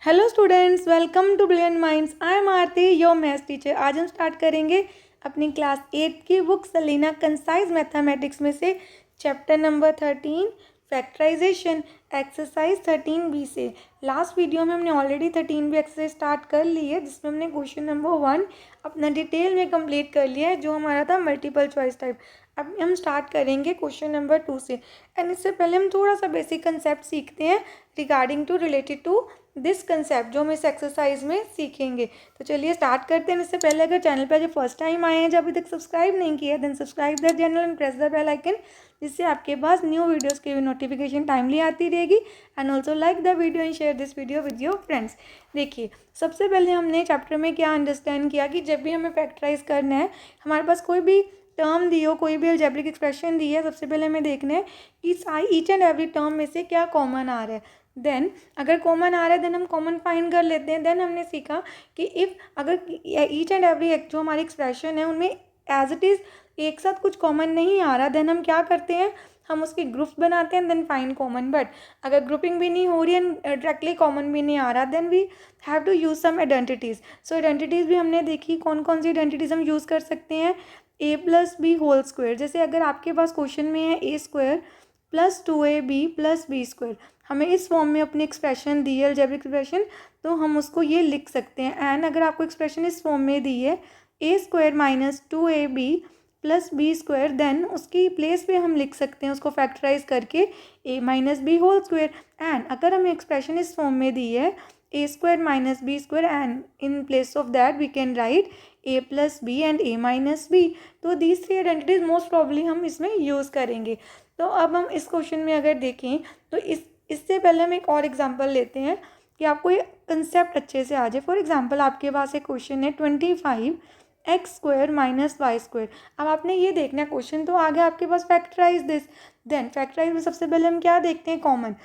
Hello students, welcome to Brilliant Minds. I am Aarti, your maths teacher. आज हम start करेंगे अपनी क्लास 8 की बुक सलीना कंसाइज मैथमेटिक्स में से chapter number 13 factorisation exercise 13B से। लास्ट वीडियो में हमने ऑलरेडी 13B एक्सरसाइज स्टार्ट कर ली है, जिसमें हमने क्वेश्चन नंबर 1 अपना डिटेल में कंप्लीट कर लिया है, जो हमारा था मल्टीपल चॉइस टाइप। अब हम स्टार्ट करेंगे क्वेश्चन नंबर 2 से। एंड इससे पहले हम थोड़ा सा बेसिक कंसेप्ट सीखते हैं regarding to related to this concept, जो हम इस एक्सरसाइज में सीखेंगे। तो चलिए स्टार्ट करते हैं। इससे पहले अगर चैनल पर जो फर्स्ट टाइम आए हैं, जब अभी तक सब्सक्राइब नहीं किया then subscribe the channel and press the bell icon, जिससे आपके पास न्यू वीडियोस की नोटिफिकेशन टाइमली आती रहेगी। And also like the video and share this video with your friends. देखिए, सबसे पहले हमने चैप्टर में क्या अंडरस्टैंड किया कि जब भी हमें फैक्टराइज करना है, हमारे पास कोई भी टर्म दी हो, कोई भी अलजेब्रिक एक्सप्रेशन दी है, सबसे पहले हमें देखना है कि ईच एंड एवरी टर्म में से क्या कॉमन आ रहा है। देन अगर कॉमन आ रहा है देन हम कॉमन फाइंड कर लेते हैं। देन हमने सीखा कि इफ़ अगर ईच एंड एवरी जो हमारी एक्सप्रेशन है उनमें एज इट इज़ एक साथ कुछ कॉमन नहीं आ रहा, देन हम क्या करते हैं, हम उसके ग्रुप्स बनाते हैं देन फाइंड कॉमन। बट अगर ग्रुपिंग भी नहीं हो रही एंड डायरेक्टली कॉमन भी नहीं आ रहा, then we have to use some identities. So identities भी हमने देखी, कौन कौन सी आइडेंटिटीज़ हम यूज़ कर सकते हैं। a plus B whole square, जैसे अगर आपके पास क्वेश्चन में है a square plus 2ab plus B square, हमें इस फॉर्म में अपनी एक्सप्रेशन दी है अलजेब्रिक एक्सप्रेशन, तो हम उसको ये लिख सकते हैं। एंड अगर आपको एक्सप्रेशन इस फॉर्म में दी है a square minus 2ab plus B square, then उसकी प्लेस पे हम लिख सकते हैं उसको फैक्टराइज करके a minus B whole square. And अगर हमें एक्सप्रेशन इस फॉर्म में दी है a square minus B square, and in place of that we can write a plus B and a minus b. तो these three identities most probably हम इसमें use करेंगे। तो अब हम इस क्वेश्चन में अगर देखें तो इससे पहले हम एक और एग्जांपल लेते हैं कि आपको ये कंसेप्ट अच्छे से आ जाए। फॉर एग्जांपल आपके पास एक क्वेश्चन है 25x square minus Y square. अब आपने ये देखना है, क्वेश्चन तो आ गया आपके पास फैक्टराइज दिस। देन फैक्टराइज में सबसे पहले हम क्या देखते हैं, common.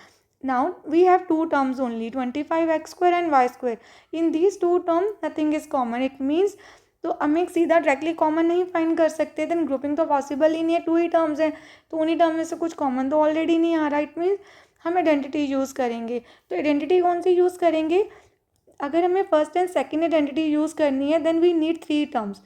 Now we have two terms only, 25x square and y square. In these two terms nothing is common. It means तो हम एक सीधा डायरेक्टली कॉमन नहीं फाइंड कर सकते, देन ग्रुपिंग तो पॉसिबल ही नहीं है, टू ही टर्म्स हैं, तो उन्हीं टर्म में से कुछ कॉमन तो ऑलरेडी नहीं आ रहा। इट मीन्स हम आइडेंटिटी यूज़ करेंगे। तो आइडेंटिटी कौन सी यूज़ करेंगे, अगर हमें first and second identity use करनी है then we need three terms,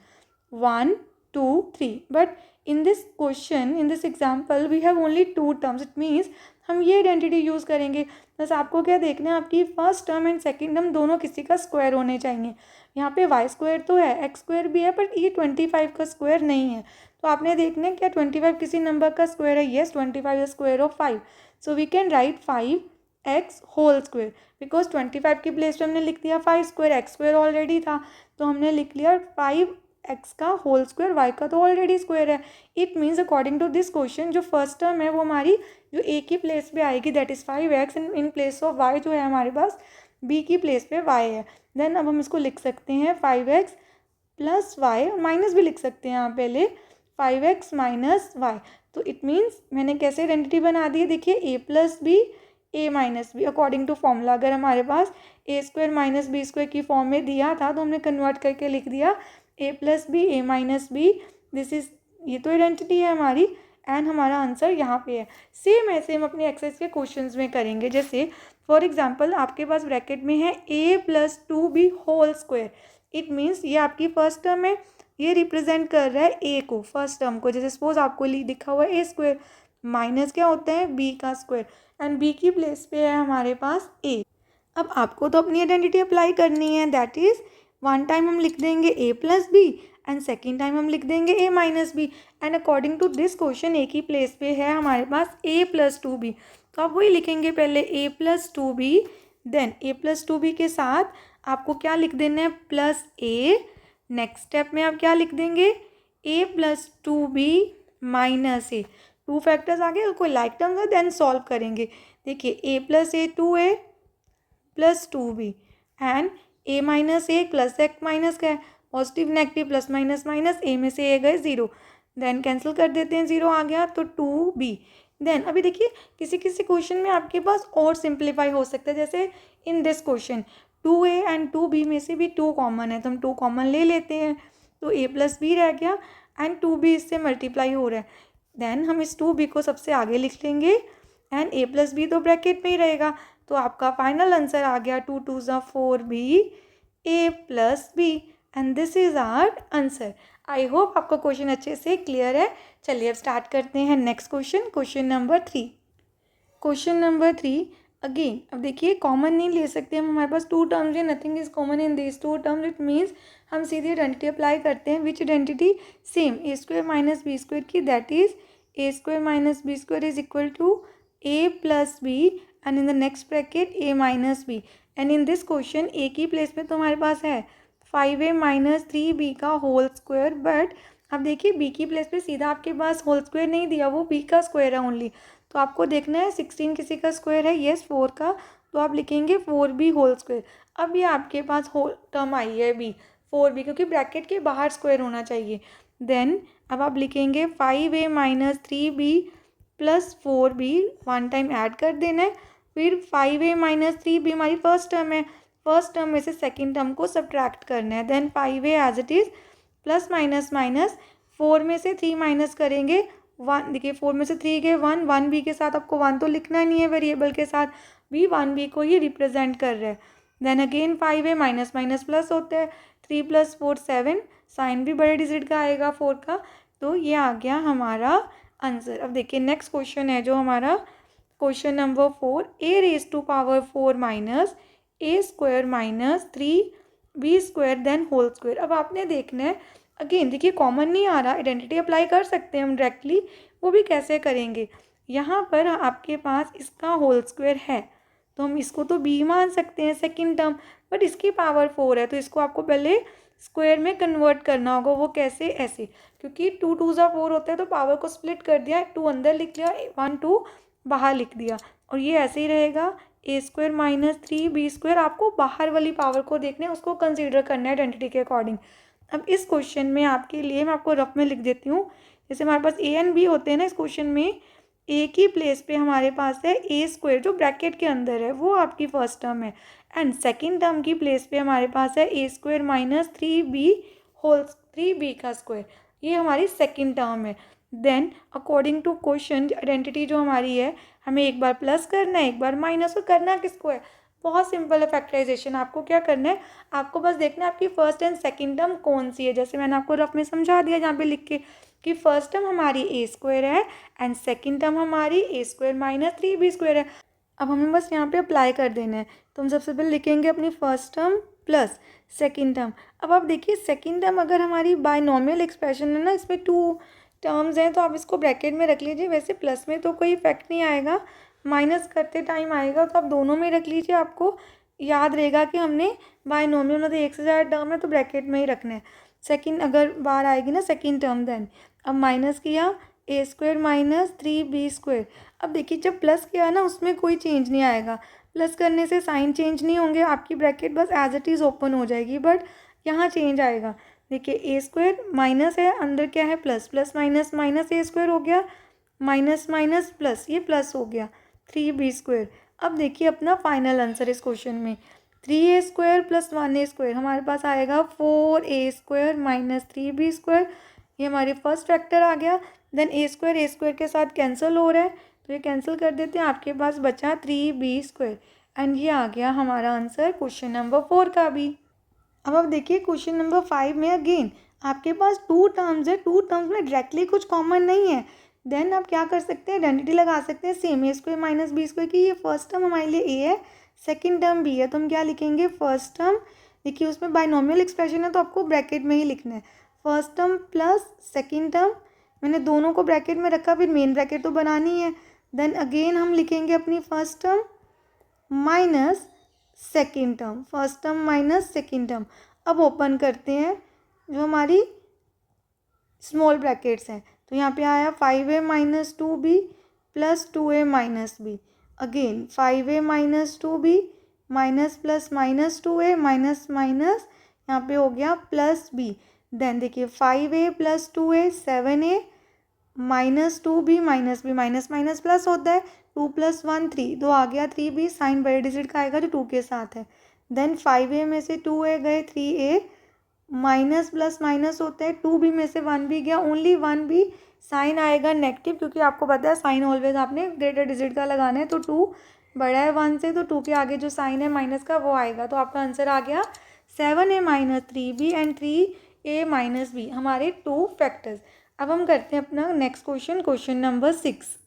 1 2 3। But in this question, in this example we have only two terms. It means हम ये आइडेंटिटी यूज़ करेंगे। बस आपको क्या देखना है, आपकी first term and second term दोनों किसी का स्क्वायर होने चाहिए। यहाँ पे वाई स्क्वायर तो है, एक्स स्क्वायर भी है, बट ये 25 का स्क्वायर नहीं है। तो आपने देखना है क्या 25 किसी नंबर का स्क्वायर है। Yes, 25 is square of 5। So we can write 5x whole square, because 25 की प्लेस पे हमने लिख दिया 5 स्क्वायर, एक्स स्क्वायर ऑलरेडी था तो हमने लिख लिया 5x का होल स्क्वायर, y का तो ऑलरेडी स्क्वायर है। It means according to this question जो फर्स्ट टर्म है वो हमारी जो a की प्लेस पे आएगी that is 5x, and in place of y जो है हमारे पास b की प्लेस पे y है। देन अब हम इसको लिख सकते हैं 5x प्लस वाई, माइनस भी लिख सकते हैं यहाँ पहले 5x माइनस वाई। तो इट मीन्स मैंने कैसे आइडेंटिटी बना दी है, देखिए a plus b a minus b according to formula. अगर हमारे पास a square minus B square की फॉर्म में दिया था तो हमने कन्वर्ट करके लिख दिया a plus b a minus b. This is, ये तो आइडेंटिटी है हमारी, एंड हमारा आंसर यहाँ पे है। सेम ऐसे हम अपने एक्सरसाइज के क्वेश्चंस में करेंगे। जैसे फॉर एग्जांपल आपके पास ब्रैकेट में है a plus 2b whole square. It means ये आपकी फर्स्ट टर्म है, ये रिप्रेजेंट कर रहा है a को, फर्स्ट टर्म को। जैसे सपोज आपको लिखा हुआ है a स्क्वायर, माइनस क्या होता है b का स्क्वायर, एंड b की प्लेस पे है हमारे पास a। अब आपको तो अपनी आइडेंटिटी अप्लाई करनी है, दैट इज़ वन टाइम हम लिख देंगे a plus B and second time हम लिख देंगे a minus B. And according to this question a की प्लेस पे है हमारे पास a प्लस 2b, तो आप वही लिखेंगे पहले a plus 2b, then a plus 2b के साथ आपको क्या लिख देना है, प्लस a। नेक्स्ट स्टेप में आप क्या लिख देंगे, a plus 2b minus a। Two factors आ गए, कोई लाइक टर्म्स है, देन सॉल्व करेंगे। देखिए a plus a 2a plus 2b and a minus a plus x minus क्या है, positive negative plus minus minus, a में से a गए 0, देन कैंसिल कर देते हैं, 0 आ गया तो 2b। देन अभी देखिए किसी किसी क्वेश्चन में आपके पास और सिंप्लीफाई हो सकता है, जैसे इन this question 2a and 2b में से भी 2 कॉमन है तो हम 2 कॉमन ले लेते हैं, तो a प्लस बी रह गया एंड 2b इससे मल्टीप्लाई हो रहा है। देन हम इस 2b को सबसे आगे लिख लेंगे एंड a प्लस बी तो ब्रैकेट में ही रहेगा, तो आपका फाइनल आंसर आ गया 2 2 ज़ा 4 B A plus B and this is our answer. I hope आपका क्वेश्चन अच्छे से क्लियर है। चलिए अब स्टार्ट करते हैं next question, question number 3। Question number 3 again, अब देखिए कॉमन नहीं ले सकते हम, हमारे पास टू टर्म्स है, nothing is common in this two terms, it means हम सीधी आइडेंटिटी अप्लाई करते हैं। Which identity? Same, A square minus B square की, that is a square minus B square is equal to a plus B and in the next bracket a minus B. And in this question a की place में तो हमारे पास है 5a minus 3b का whole square, but अब देखिए b की place पे सीधा आपके पास होल स्क्वायर नहीं दिया, वो b का स्क्वायर है ओनली। तो आपको देखना है 16 किसी का स्क्वायर है, येस 4 का, तो आप लिखेंगे 4b होल स्क्वायर। अब ये आपके पास होल टर्म आई है b 4b, क्योंकि ब्रैकेट के बाहर स्क्वायर होना चाहिए। देन अब आप लिखेंगे 5a minus 3b plus 4b, one time add कर देना है। फिर 5a माइनस 3b हमारी फर्स्ट टर्म है, फर्स्ट टर्म में से सेकेंड टर्म को सब्ट्रैक्ट करना है। Then 5a as it is plus minus minus 4 में से 3 माइनस करेंगे 1, देखिए 4 में से 3 गए 1, 1b के साथ आपको 1 तो लिखना नहीं है वेरिएबल के साथ, b 1b को ही रिप्रेजेंट कर रहा है। Then again 5a minus minus plus होता है, 3 प्लस 4 7, साइन भी बड़े डिजिट का आएगा 4 का, तो ये आ गया हमारा आंसर। अब देखिए नेक्स्ट क्वेश्चन है जो हमारा question number 4, a raise to power 4 minus A square minus 3b square then whole square. अब आपने देखना है, अगेन देखिए कॉमन नहीं आ रहा, आइडेंटिटी अप्लाई कर सकते हैं हम डायरेक्टली, वो भी कैसे करेंगे। यहाँ पर आपके पास इसका होल स्क्वायर है तो हम इसको तो b मान सकते हैं सेकंड टर्म, बट इसकी पावर 4 है तो इसको आपको पहले स्क्वायर में कन्वर्ट करना होगा। वो कैसे? ऐसे, क्योंकि 2 2 ज़ा 4 होता है तो पावर को स्प्लिट कर दिया, 2 अंदर लिख लिया, 1 2 बाहर लिख दिया, और ये ऐसे ही रहेगा ए स्क्वायर माइनस 3b स्क्वायर। आपको बाहर वाली पावर को देखना है, उसको कंसीडर करना है आइडेंटिटी के अकॉर्डिंग। अब इस क्वेश्चन में आपके लिए मैं आपको रफ में लिख देती हूँ, जैसे हमारे पास ए एंड बी होते हैं ना, इस क्वेश्चन में ए की प्लेस पे हमारे पास है ए स्क्वायर जो ब्रैकेट के अंदर है, वो आपकी फर्स्ट टर्म है, एंड सेकेंड टर्म की प्लेस पे हमारे पास है a square minus 3b whole 3b का स्क्वायर, ये हमारी सेकेंड टर्म है। Then according to question identity जो हमारी है, हमें एक बार प्लस करना है एक बार माइनस, और करना किसको है? बहुत सिंपल है फैक्टराइजेशन। आपको क्या करना है, आपको बस देखना है आपकी फर्स्ट एंड सेकंड टर्म कौन सी है। जैसे मैंने आपको रफ में समझा दिया यहाँ पे लिख के कि फर्स्ट टर्म हमारी ए स्क्वायर है एंड सेकंड टर्म हमारी ए स्क्वायर माइनस 3b स्क्वायर है। अब हमें बस यहाँ पे अप्लाई कर देना है, तो हम सबसे पहले लिखेंगे अपनी first term plus second term. अब आप देखिए सेकेंड टर्म अगर हमारी बायनॉमियल एक्सप्रेशन है ना, इसमें 2 टर्म्स हैं तो आप इसको ब्रैकेट में रख लीजिए, वैसे प्लस में तो कोई इफेक्ट नहीं आएगा, माइनस करते टाइम आएगा, तो आप दोनों में रख लीजिए। आपको याद रहेगा कि हमने बायनॉमियल मतलब एक से ज़्यादा टर्म है तो ब्रैकेट में ही रखना है। सेकंड अगर बार आएगी ना सेकंड टर्म, देन अब माइनस किया ए स्क्वायर माइनस 3b स्क्वायर। अब देखिए जब प्लस किया ना उसमें कोई चेंज नहीं आएगा, प्लस करने से साइन चेंज नहीं होंगे, आपकी ब्रैकेट बस एज इट इज़ ओपन हो जाएगी, बट यहाँ चेंज आएगा। देखिए ए स्क्वायर माइनस है, अंदर क्या है plus, plus minus minus A square हो गया, माइनस माइनस प्लस, ये प्लस हो गया 3b स्क्वायर। अब देखिए अपना फाइनल आंसर इस क्वेश्चन में 3a square plus 1a square, हमारे पास आएगा 4a square minus 3b square, ये हमारी फर्स्ट फैक्टर आ गया। देन ए स्क्वायर के साथ कैंसिल हो रहा है तो ये कैंसिल कर देते हैं, आपके पास बचा 3b स्क्वायर, एंड ये आ गया हमारा आंसर क्वेश्चन नंबर 4 का भी। अब आप देखिए क्वेश्चन नंबर 5 में अगेन आपके पास 2 टर्म्स है, 2 टर्म्स में डायरेक्टली कुछ कॉमन नहीं है। देन आप क्या कर सकते हैं, आइडेंटिटी लगा सकते हैं same, A square minus B square की, ये फर्स्ट टर्म हमारे लिए ए है सेकंड टर्म बी है, तो हम क्या लिखेंगे फर्स्ट टर्म, देखिए उसमें बायनॉमियल एक्सप्रेशन है तो आपको ब्रैकेट में ही लिखना है, first term plus second term, मैंने दोनों को ब्रैकेट में रखा, फिर मेन ब्रैकेट तो बनानी है। देन अगेन हम लिखेंगे अपनी first term minus second term, first term minus second term. अब ओपन करते हैं जो हमारी स्मॉल ब्रैकेट्स हैं, तो यहाँ पे आया 5a minus 2b plus 2a minus B, again 5a minus 2b minus plus minus 2a minus minus यहाँ पे हो गया प्लस b। देन देखिए 5a plus 2a 7a minus 2b minus b, minus minus plus होता है, 2 plus 1 3, तो आ गया 3b, sign बड़े डिजिट का आएगा जो 2 के साथ है। देन 5a में से 2a गए 3a, माइनस प्लस माइनस होता है, 2b में से 1b गया, ओनली 1b, साइन आएगा नेगेटिव, क्योंकि आपको पता है साइन ऑलवेज आपने ग्रेटर डिजिट का लगाना है, तो 2 बड़ा है 1 से, तो 2 के आगे जो साइन है माइनस का वो आएगा। तो आपका आंसर आ गया 7a minus 3b and 3a minus b, हमारे 2 फैक्टर्स। अब हम करते हैं अपना नेक्स्ट क्वेश्चन, क्वेश्चन नंबर 6।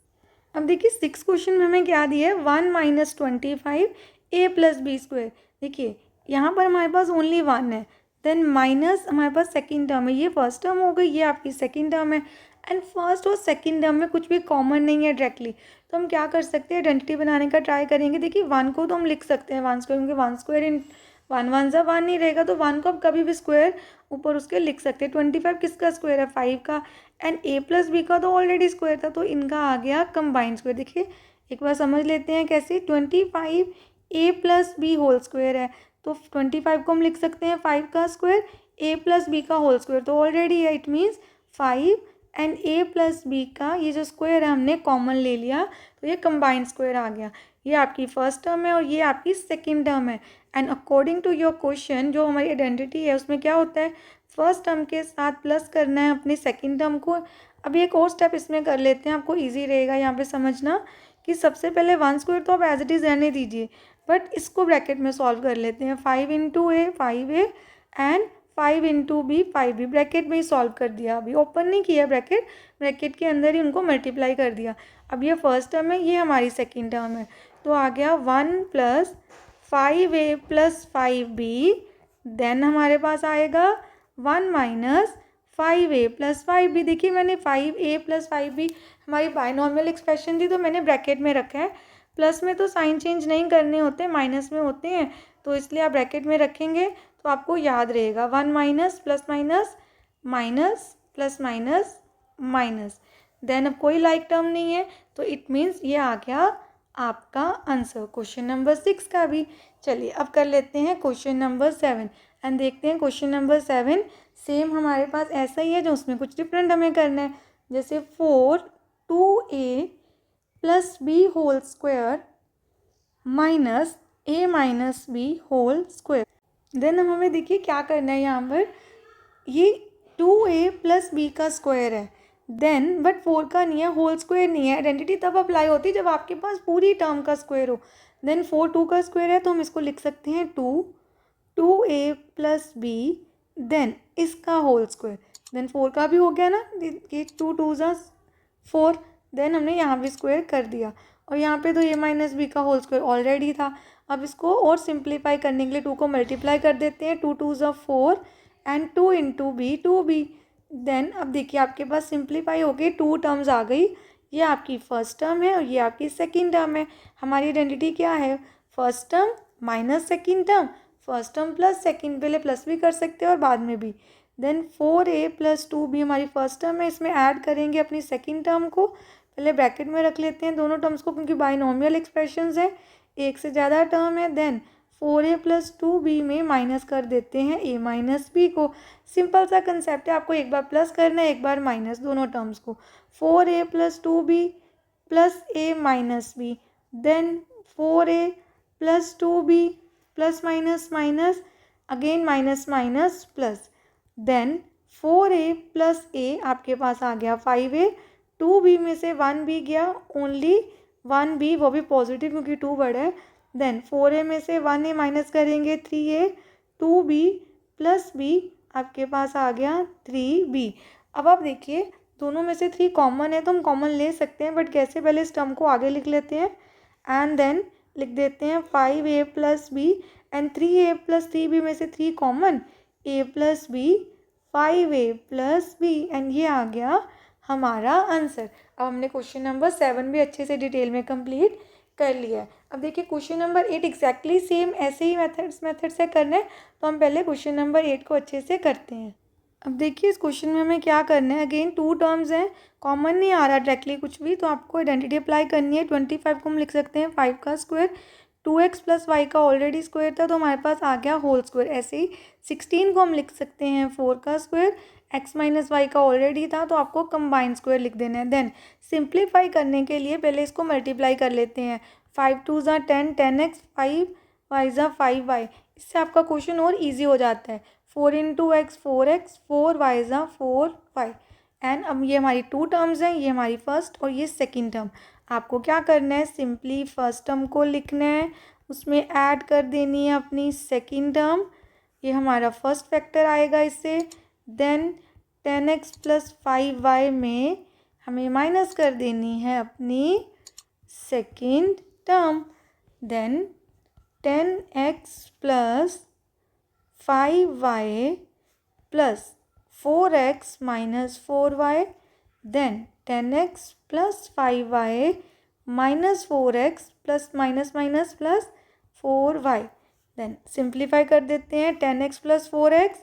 अब देखिए 6 क्वेश्चन में हमें क्या दिया है, 1 minus 25 a plus B square. देखिए यहाँ पर हमारे पास ओनली 1 है, देन माइनस हमारे पास सेकेंड टर्म है, ये फर्स्ट टर्म हो गई, ये आपकी सेकेंड टर्म है। एंड फर्स्ट और सेकेंड टर्म में कुछ भी कॉमन नहीं है डायरेक्टली, तो हम क्या कर सकते हैं, आइडेंटिटी बनाने का ट्राई करेंगे। देखिए 1 को तो हम लिख सकते हैं 1 स्क्वायर, क्योंकि 1 स्क्वायर इन 1 1 सा 1 नहीं रहेगा, तो 1 को आप कभी भी स्क्वायर ऊपर उसके लिख सकते हैं। 25 किसका स्क्वायर है, 5 का, एंड a प्लस बी का तो ऑलरेडी स्क्वायर था, तो इनका आ गया कंबाइंड स्क्वायर। देखिए एक बार समझ लेते हैं कैसे, 25 a plus B whole square है, तो 25 को हम लिख सकते हैं 5 का स्क्वायर, a प्लस बी का होल स्क्वायर तो ऑलरेडी है, it means 5 and a plus B का ये जो स्क्वायर है हमने कॉमन ले लिया, तो ये कंबाइंड स्क्वायर आ गया। ये आपकी फर्स्ट टर्म है और ये आपकी सेकेंड टर्म है। And according to your question, जो हमारी आइडेंटिटी है उसमें क्या होता है, फर्स्ट टर्म के साथ प्लस करना है अपनी सेकेंड टर्म को। अभी एक और स्टेप इसमें कर लेते हैं, आपको ईजी रहेगा यहाँ पे समझना, कि सबसे पहले 1 स्क्वायर तो आप एज इट इज़ रहने दीजिए, बट इसको ब्रैकेट में सॉल्व कर लेते हैं। 5 into A 5a and 5 into B 5b, bracket में ही सॉल्व कर दिया, अभी ओपन नहीं किया ब्रैकेट, ब्रैकेट के अंदर ही उनको मल्टीप्लाई कर दिया। अब ये फर्स्ट टर्म है, ये हमारी सेकेंड टर्म है, तो आ गया 1 plus 5a plus 5b, then हमारे पास आएगा 1 माइनस 5a प्लस 5b। देखिए मैंने 5a प्लस 5b हमारी बायनॉर्मल एक्सप्रेशन थी, तो मैंने ब्रैकेट में रखा है। प्लस में तो साइन चेंज नहीं करने होते, माइनस में होते हैं, तो इसलिए आप ब्रैकेट में रखेंगे तो आपको याद रहेगा। 1 minus plus minus minus plus minus minus, then अब कोई लाइक टर्म नहीं है, तो इट मीन्स ये आ गया आपका आंसर क्वेश्चन नंबर 6 का भी। चलिए अब कर लेते हैं क्वेश्चन नंबर 7 एंड देखते हैं क्वेश्चन नंबर 7 सेम हमारे पास ऐसा ही है, जो उसमें कुछ डिफरेंट हमें करना है। जैसे 4 2a plus B whole square minus a minus B whole square. Then हमें देखिए क्या करना है, यहाँ पर ये 2a प्लस बी का स्क्वायर है, देन बट 4 का नहीं है, होल स्क्वायर नहीं है। आइडेंटिटी तब अप्लाई होती है जब आपके पास पूरी टर्म का स्क्वायर हो। देन 4 2 का स्क्वायर है, तो हम इसको लिख सकते हैं 2a प्लस बी, देन इसका होल स्क्वायर, देन 4 का भी हो गया ना, ये 2 2 ज़ा 4, देन हमने यहाँ भी स्क्वायर कर दिया, और यहाँ पे तो a माइनस बी का होल स्क्वायर ऑलरेडी था। अब इसको और सिंप्लीफाई करने के लिए 2 को मल्टीप्लाई कर देते हैं, 2 2 ज़ा 4 and 2 into B 2b। Then अब देखिए आपके पास सिंप्लीफाई हो गई, 2 टर्म्स आ गई, ये आपकी फर्स्ट टर्म है और ये आपकी सेकेंड टर्म है। हमारी आइडेंटिटी क्या है, first term minus second term, first term plus second, पहले प्लस भी कर सकते हैं और बाद में भी। देन 4a प्लस 2b हमारी फर्स्ट टर्म है, इसमें ऐड करेंगे अपनी सेकेंड टर्म को, पहले ब्रैकेट में रख लेते हैं दोनों टर्म्स को, क्योंकि बाइनोमियल एक्सप्रेशंस है, एक से ज़्यादा टर्म है। देन 4a प्लस 2b में माइनस कर देते हैं a माइनस बी को। सिंपल सा कंसेप्ट है, आपको एक बार प्लस करना है, एक बार माइनस, दोनों टर्म्स को। 4a plus 2b plus a minus B, then 4a plus 2b plus minus minus, again minus minus plus, then 4a plus a आपके पास आ गया 5a, 2b में से 1b गया, ओनली 1b, वो भी पॉजिटिव क्योंकि 2 बड़ा है। देन 4a में से 1a माइनस करेंगे 3a, 2b प्लस b आपके पास आ गया 3b। अब आप देखिए दोनों में से 3 कॉमन है, तो हम कॉमन ले सकते हैं, बट कैसे, पहले इस टर्म को आगे लिख लेते हैं एंड देन लिख देते हैं 5a plus b and 3a plus 3b में से 3 common, a plus b 5a plus b, and ये आ गया हमारा आंसर। अब हमने क्वेश्चन नंबर 7 भी अच्छे से डिटेल में कंप्लीट कर लिया है। अब देखिए क्वेश्चन नंबर 8 एग्जैक्टली सेम ऐसे ही मेथड से करना है, तो हम पहले क्वेश्चन नंबर 8 को अच्छे से करते हैं। अब देखिए इस क्वेश्चन में हमें क्या करना है, अगेन 2 टर्म्स हैं, कॉमन नहीं आ रहा डायरेक्टली कुछ भी, तो आपको आइडेंटिटी अप्लाई करनी है। 25 को हम लिख सकते हैं 5 का स्क्वायर, 2x प्लस वाई का ऑलरेडी स्क्वायर था, तो हमारे पास आ गया होल स्क्वायर। ऐसे ही 16 को हम लिख सकते हैं 4 का स्क्वायर, x माइनस वाई का ऑलरेडी था, तो आपको कंबाइंड स्क्वायर लिख देना है। देन सिंप्लीफाई करने के लिए पहले इसको मल्टीप्लाई कर लेते हैं, 5 2 ज़ा 10, 10x, 5 y ज़ा 5y, इससे आपका क्वेश्चन और ईजी हो जाता है। 4 इंटू एक्स 4x, 4 y ज़ा 4y, एंड अब ये हमारी 2 टर्म्स हैं, ये हमारी फर्स्ट और ये सेकेंड टर्म। आपको क्या करना है, सिंपली फर्स्ट टर्म को लिखना है, उसमें ऐड कर देनी है अपनी सेकेंड टर्म, ये हमारा फर्स्ट फैक्टर आएगा इससे। देन 10x प्लस 5y में हमें माइनस कर देनी है अपनी second term. Then 10x plus 5y plus 4x minus 4y, then 10x plus 5y minus 4x plus minus minus plus 4y। Then simplify कर देते हैं, 10x plus 4x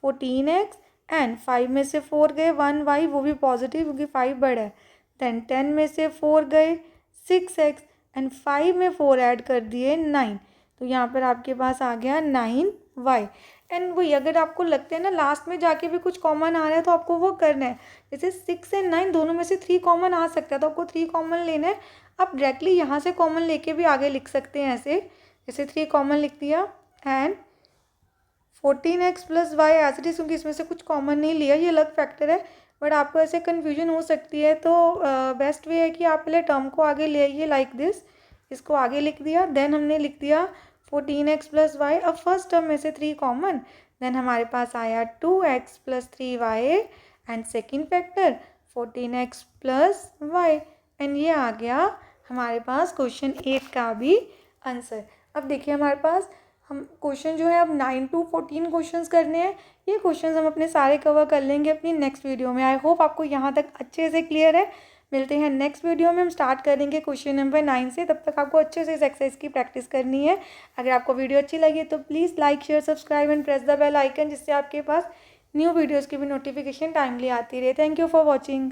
14x, and 5 में से 4 गए 1y, वो भी पॉजिटिव क्योंकि 5 बड़ा है। देन 10 में से 4 गए 6x, एंड 5 में 4 ऐड कर दिए 9, तो यहाँ पर आपके पास आ गया 9y। एंड वही अगर आपको लगता है ना लास्ट में जाके भी कुछ कॉमन आ रहा है तो आपको वो करना है, जैसे 6 एंड 9 दोनों में से 3 कॉमन आ सकता है तो आपको 3 कॉमन लेना है। आप डायरेक्टली यहाँ से कॉमन लेके भी आगे लिख सकते हैं ऐसे, जैसे 3 कॉमन लिख दिया and 14x plus Y as it is, क्योंकि इसमें से कुछ कॉमन नहीं लिया, ये अलग फैक्टर है, बट आपको ऐसे कन्फ्यूजन हो सकती है। तो बेस्ट वे है कि आप पहले टर्म को आगे ले आइए लाइक दिस, इसको आगे लिख दिया, देन हमने लिख दिया 14x प्लस वाई, अब फर्स्ट टर्म में से 3 कॉमन, देन हमारे पास आया 2x plus 3y and second factor 14x plus Y, and ये आ गया हमारे पास क्वेश्चन 8 का भी आंसर। अब देखिए हमारे पास हम क्वेश्चन जो है अब 9 to 14 क्वेश्चंस करने हैं, ये क्वेश्चंस हम अपने सारे कवर कर लेंगे अपनी नेक्स्ट वीडियो में। आई होप आपको यहाँ तक अच्छे से क्लियर है। मिलते हैं नेक्स्ट वीडियो में, हम स्टार्ट करेंगे क्वेश्चन नंबर 9 से। तब तक आपको अच्छे से इस एक्सरसाइज की प्रैक्टिस करनी है। अगर आपको वीडियो अच्छी लगी तो please like share subscribe and press the bell icon, जिससे आपके पास न्यू वीडियोज़ की भी नोटिफिकेशन टाइमली आती रहे। Thank you for watching.